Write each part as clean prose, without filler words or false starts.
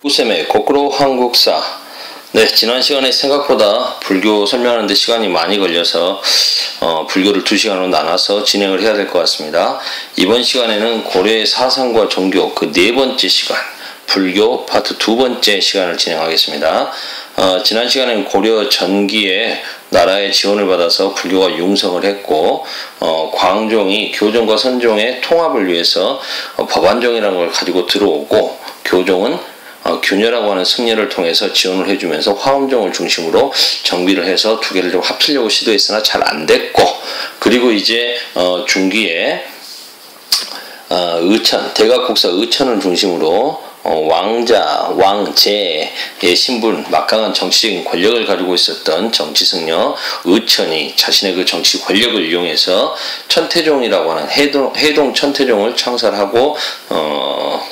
구쌤의 거꾸로 한국사. 네, 지난 시간에 생각보다 불교 설명하는 데 시간이 많이 걸려서 불교를 2시간으로 나눠서 진행을 해야 될 것 같습니다. 이번 시간에는 고려의 사상과 종교 그 4번째 시간, 불교 파트 2번째 시간을 진행하겠습니다. 지난 시간에는 고려 전기에 나라의 지원을 받아서 불교가 융성을 했고 광종이 교종과 선종의 통합을 위해서 법안종이라는 걸 가지고 들어오고 교종은 균열라고 하는 승려를 통해서 지원을 해주면서 화엄종을 중심으로 정비를 해서 두 개를 좀 합치려고 시도했으나 잘 안됐고, 그리고 이제 중기에 의천, 대각국사 의천을 중심으로 왕자, 왕제의 신분, 막강한 정치적인 권력을 가지고 있었던 정치승려 의천이 자신의 그 정치 권력을 이용해서 천태종이라고 하는 해동 천태종을 창설하고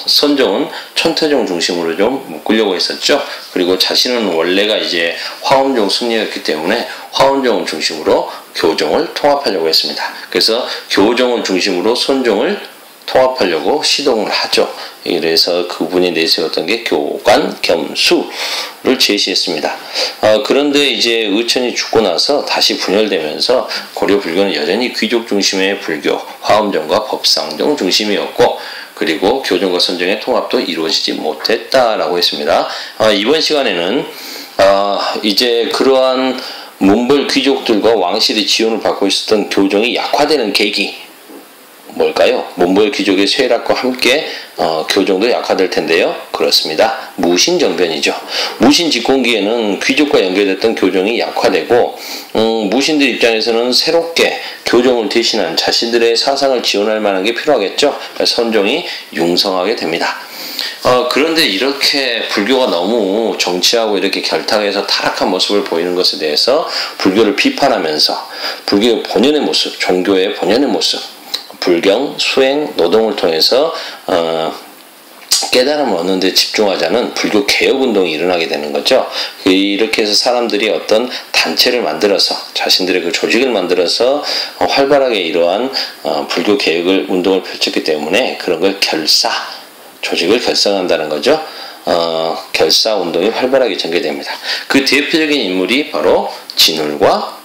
선종은 천태종 중심으로 좀 묶으려고 했었죠. 그리고 자신은 원래가 이제 화엄종 승려였기 때문에 화엄종을 중심으로 교종을 통합하려고 했습니다. 그래서 교종을 중심으로 선종을 통합하려고 시동을 하죠. 그래서 그분이 내세웠던 게 교관 겸수를 제시했습니다. 그런데 이제 의천이 죽고 나서 다시 분열되면서 고려 불교는 여전히 귀족 중심의 불교, 화엄종과 법상종 중심이었고, 그리고 교종과 선종의 통합도 이루어지지 못했다라고 했습니다. 이번 시간에는 이제 그러한 문벌 귀족들과 왕실의 지원을 받고 있었던 교종이 약화되는 계기, 뭘까요? 문벌 귀족의 쇠락과 함께 교종도 약화될 텐데요. 그렇습니다. 무신정변이죠. 무신 집권기에는 귀족과 연결됐던 교종이 약화되고 무신들 입장에서는 새롭게 교종을 대신한 자신들의 사상을 지원할 만한 게 필요하겠죠. 선종이 융성하게 됩니다. 그런데 이렇게 불교가 너무 정치하고 이렇게 결탁해서 타락한 모습을 보이는 것에 대해서 불교를 비판하면서 불교의 본연의 모습, 종교의 본연의 모습, 불경, 수행, 노동을 통해서 깨달음을 얻는 데 집중하자는 불교 개혁운동이 일어나게 되는 거죠. 이렇게 해서 사람들이 어떤 단체를 만들어서 자신들의 그 조직을 만들어서 활발하게 이러한 불교 개혁을 운동을 펼쳤기 때문에 그런 걸 조직을 결성한다는 거죠. 결사운동이 활발하게 전개됩니다. 그 대표적인 인물이 바로 진울과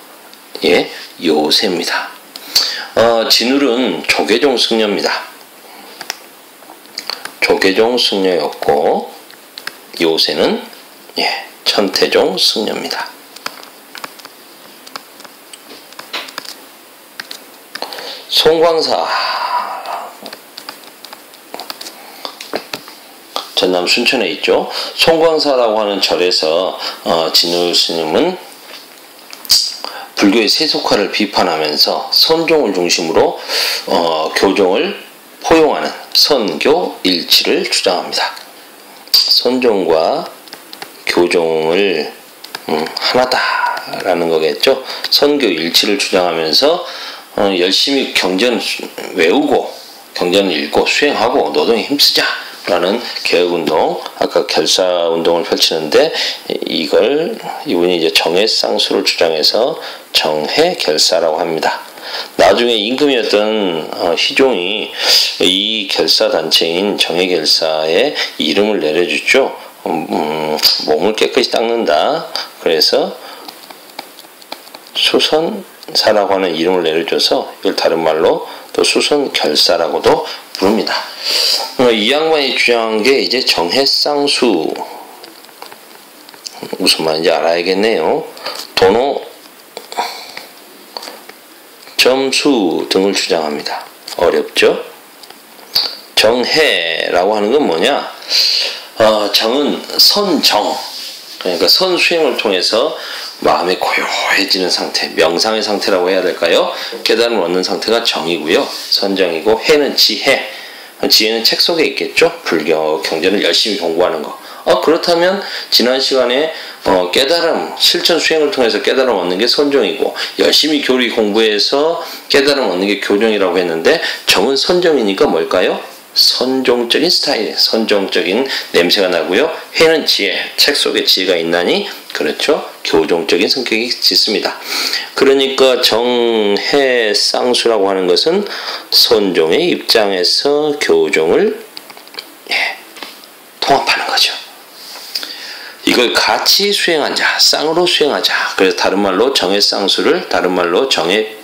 요새입니다. 진울은 조계종 승려입니다. 조계종 승려였고 요새는 천태종 승려입니다. 송광사, 전남 순천에 있죠. 송광사라고 하는 절에서 진울 스님은 불교의 세속화를 비판하면서 선종을 중심으로 교종을 포용하는 선교 일치를 주장합니다. 선종과 교종을 하나다라는 거겠죠. 선교 일치를 주장하면서 열심히 경전 외우고 경전을 읽고 수행하고 노동에 힘쓰자 라는 개혁운동, 아까 결사운동을 펼치는데 이분이 이제 정해쌍수를 주장해서 정해결사라고 합니다. 나중에 임금이었던 희종이 이 결사단체인 정해결사에 이름을 내려주죠. 몸을 깨끗이 닦는다. 그래서 수선사라고 하는 이름을 내려줘서 이걸 다른 말로 또 수선결사라고도 부릅니다. 이 양반이 주장한 게 이제 정해쌍수, 무슨 말인지 알아야겠네요. 도노, 점수 등을 주장합니다. 어렵죠? 정해라고 하는 건 뭐냐? 정은 선정, 그러니까 선수행을 통해서 마음이 고요해지는 상태, 명상의 상태라고 해야 될까요? 깨달음을 얻는 상태가 정이고요. 선정이고, 해는 지혜. 지혜는 책 속에 있겠죠? 불교 경전을 열심히 공부하는 거. 그렇다면 지난 시간에 깨달음, 실천 수행을 통해서 깨달음 얻는 게 선정이고, 열심히 교리 공부해서 깨달음 얻는 게 교정이라고 했는데, 정은 선정이니까 뭘까요? 선종적인 스타일, 선종적인 냄새가 나고요. 해는 지혜, 책 속에 지혜가 있나니 그렇죠. 교종적인 성격이 짙습니다. 그러니까 정해쌍수라고 하는 것은 선종의 입장에서 교종을 통합하는 거죠. 이걸 같이 수행하자, 쌍으로 수행하자. 그래서 다른 말로 정의 쌍수를 다른 말로 정의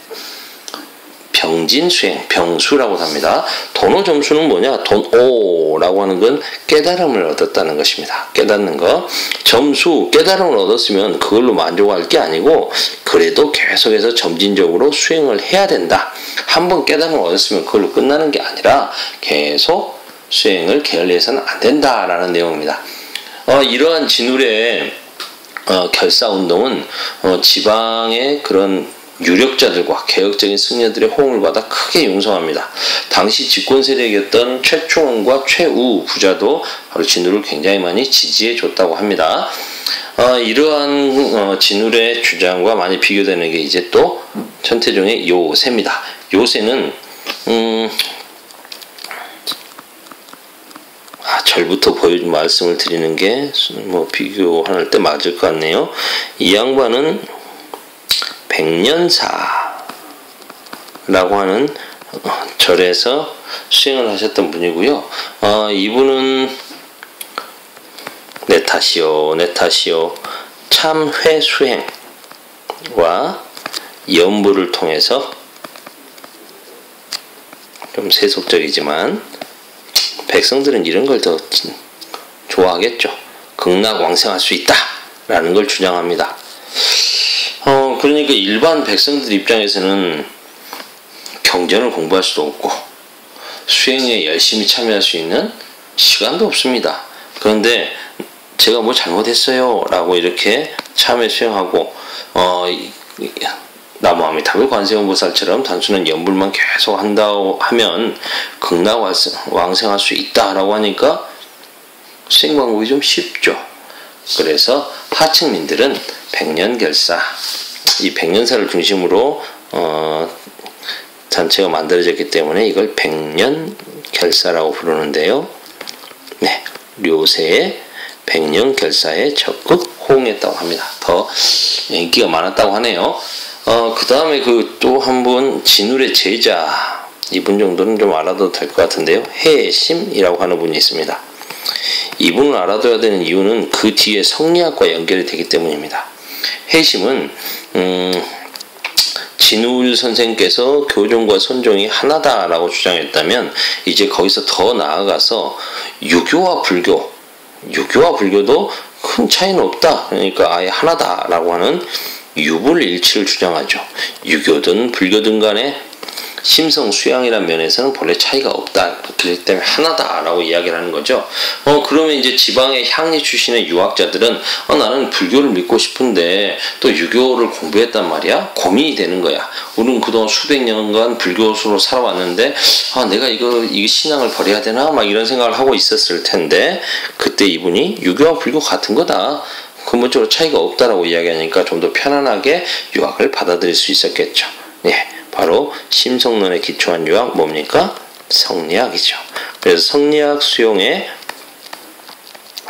병진 수행, 병수라고 합니다. 돈오 점수는 뭐냐? 돈오라고 하는 건 깨달음을 얻었다는 것입니다. 깨닫는 거. 점수, 깨달음을 얻었으면 그걸로 만족할 게 아니고 그래도 계속해서 점진적으로 수행을 해야 된다. 한번 깨달음을 얻었으면 그걸로 끝나는 게 아니라 계속 수행을 게을리해서는 안 된다라는 내용입니다. 이러한 진울의 결사운동은 지방의 그런 유력자들과 개혁적인 승려들의 호응을 받아 크게 융성합니다. 당시 집권 세력이었던 최충원과 최우 부자도 바로 진울을 굉장히 많이 지지해 줬다고 합니다. 이러한 진울의 주장과 많이 비교되는 게 이제 또 천태종의 요새입니다. 요새는 절부터 말씀을 드리는 게 뭐 비교할 때 맞을 것 같네요. 이 양반은 백년사라고 하는 절에서 수행을 하셨던 분이고요. 이분은 내 탓이요 참회 수행과 연부를 통해서 좀 세속적이지만 백성들은 이런 걸 더 좋아하겠죠. 극락왕생할 수 있다 라는 걸 주장합니다. 그러니까 일반 백성들 입장에서는 경전을 공부할 수도 없고 수행에 열심히 참여할 수 있는 시간도 없습니다. 그런데 제가 뭐 잘못했어요 라고 이렇게 참회 수행하고 나무아미타불 관세음보살처럼 단순한 연불만 계속 한다고 하면 극락왕생할 수 있다라고 하니까 수행 방법이 좀 쉽죠. 그래서 하층민들은 백년결사, 이 백년사를 중심으로 단체가 만들어졌기 때문에 이걸 백년결사라고 부르는데요. 네, 료세의 백년결사에 적극 호응했다고 합니다. 더 인기가 많았다고 하네요. 그 다음에 또 한 분 진울의 제자, 이분 정도는 좀 알아도 될 것 같은데요. 해심이라고 하는 분이 있습니다. 이분을 알아둬야 되는 이유는 그 뒤에 성리학과 연결이 되기 때문입니다. 해심은 진울 선생께서 교종과 선종이 하나다라고 주장했다면 이제 거기서 더 나아가서 유교와 불교도 큰 차이는 없다. 그러니까 아예 하나다라고 하는 유불일치를 주장하죠. 유교든 불교든 간에 심성 수양이라는 면에서는 본래 차이가 없다. 그렇기 때문에 하나다라고 이야기를 하는 거죠. 그러면 이제 지방의 향리 출신의 유학자들은 나는 불교를 믿고 싶은데 또 유교를 공부했단 말이야. 고민이 되는 거야. 우리는 그동안 수백 년간 불교수로 살아왔는데 내가 이거 신앙을 버려야 되나? 막 이런 생각을 하고 있었을 텐데 그때 이분이 유교와 불교 같은 거다. 근본적으로 차이가 없다라고 이야기하니까 좀 더 편안하게 유학을 받아들일 수 있었겠죠. 예. 바로 심성론에 기초한 유학 뭡니까? 성리학이죠. 그래서 성리학 수용에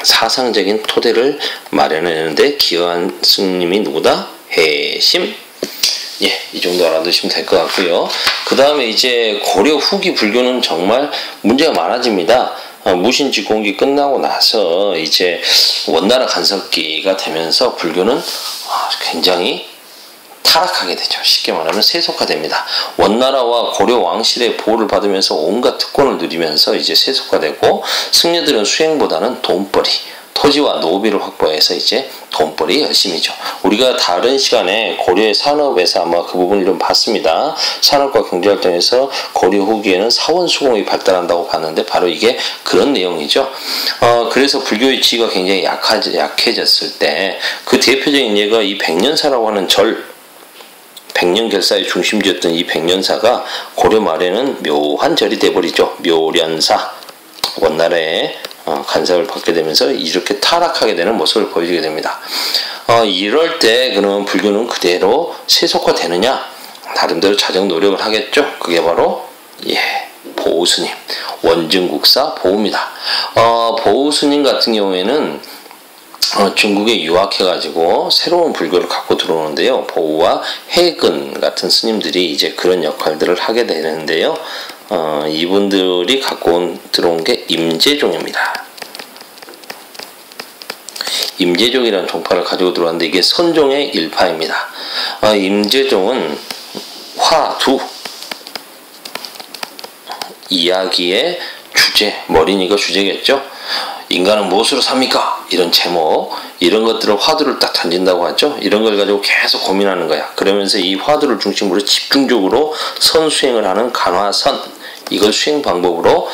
사상적인 토대를 마련하는데 기여한 스님이 누구다? 해심. 예, 이 정도 알아두시면 될 것 같고요. 그 다음에 이제 고려 후기 불교는 정말 문제가 많아집니다. 무신직공기 끝나고 나서 이제 원나라 간섭기가 되면서 불교는 굉장히 타락하게 되죠. 쉽게 말하면 세속화됩니다. 원나라와 고려 왕실의 보호를 받으면서 온갖 특권을 누리면서 이제 세속화되고 승려들은 수행보다는 돈벌이, 토지와 노비를 확보해서 이제 돈벌이 열심이죠. 우리가 다른 시간에 고려의 산업에서 아마 그 부분을 좀 봤습니다. 산업과 경제활동에서 고려 후기에는 사원수공이 발달한다고 봤는데 바로 이게 그런 내용이죠. 그래서 불교의 지위가 굉장히 약해졌을 때 그 대표적인 예가 이 백년사라고 하는 백년결사의 중심지였던 이 백년사가 고려 말에는 묘한 절이 돼버리죠. 묘련사, 원나라의 간섭을 받게 되면서 이렇게 타락하게 되는 모습을 보여주게 됩니다. 이럴 때 그러면 불교는 그대로 세속화되느냐? 나름대로 자정 노력을 하겠죠. 그게 바로 보우스님, 원증국사 보우입니다. 보우스님 같은 경우에는 중국에 유학해가지고 새로운 불교를 갖고 들어오는데요. 보우와 해근 같은 스님들이 이제 그런 역할들을 하게 되는데요. 이분들이 들어온 게 임재종입니다. 임재종이라는 종파를 가지고 들어왔는데 이게 선종의 일파입니다. 임재종은 화두 이야기의 주제, 머리니까 주제겠죠. 인간은 무엇으로 삽니까? 이런 제목, 이런 것들을 화두를 딱 던진다고 하죠. 이런 걸 가지고 계속 고민하는 거야. 그러면서 이 화두를 중심으로 집중적으로 선수행을 하는 간화선, 이걸 수행 방법으로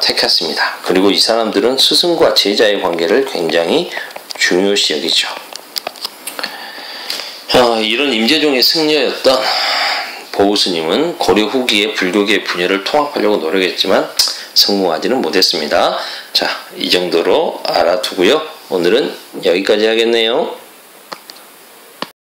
택했습니다. 그리고 이 사람들은 스승과 제자의 관계를 굉장히 중요시 여기죠. 이런 임재종의 승려였던 보우스님은 고려 후기에 불교계의 분열을 통합하려고 노력했지만 성공하지는 못했습니다. 자, 이 정도로 알아두고요. 오늘은 여기까지 하겠네요.